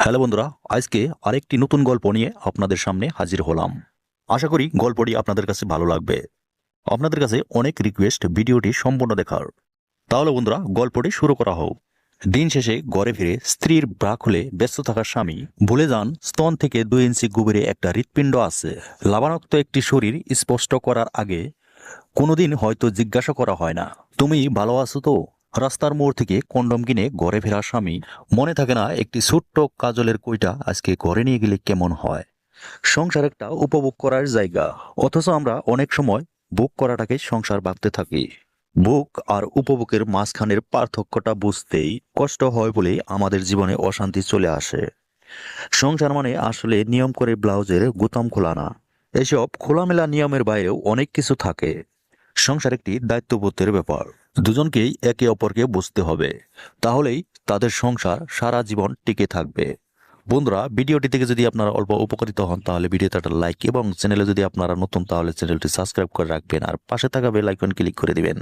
Hello বন্ধুরা, আজকে আরেকটি নতুন গল্প নিয়ে আপনাদের সামনে হাজির হলাম। আশা করি গল্পটি আপনাদের কাছে ভালো লাগবে। আপনাদের কাছে অনেক রিকোয়েস্ট ভিডিওটি সম্পূর্ণ দেখার। তাহলে বন্ধুরা, গল্পটি শুরু করা হোক। দিন শেষে ঘরে ফিরে স্ত্রীর ব্রা খুলে ব্যস্ত থাকা স্বামী ভুলে যান স্তন থেকে 2 ইঞ্চি গভীরে একটা হৃৎপিণ্ড আছে। লাবণাক্ত একটি শরীর স্পষ্ট করার আগে কোনোদিন হয়তো জিজ্ঞাসা করা হয় না, তুমি ভালো আছো তো? রাস্তার মোড় থেকে কন্ডম কিনে ঘরে ফেরা স্বামী মনে থাকে না একটি ছোট্ট কাজলের কইটা আজকে ঘরে নিয়ে গেলে কেমন হয়। সংসার একটা উপভোগ করার জায়গা, অথচ আমরা অনেক সময় ভোগ করাটাকে সংসার ভাবতে থাকি। ভোগ আর উপভোগের মাঝখানের পার্থক্যটা বুঝতেই কষ্ট হয় বলে আমাদের জীবনে অশান্তি চলে আসে। সংসার মানে আসলে নিয়ম করে ব্লাউজের বোতাম খোলা না। এসব খোলামেলা নিয়মের বাইরেও অনেক কিছু থাকে। সংসার একটি দায়িত্ববোধের ব্যাপার। দুজনকেই একে অপরকে বুঝতে হবে, তাহলেই তাদের সংসার সারা জীবন টিকে থাকবে। বন্ধুরা, ভিডিওটি থেকে যদি আপনারা অল্প উপকারিত হন তাহলে ভিডিওতে একটা লাইক এবং চ্যানেলে যদি আপনারা নতুন তাহলে চ্যানেলটি সাবস্ক্রাইব করে রাখবেন আর পাশে থাকা বেল আইকন ক্লিক করে দিবেন।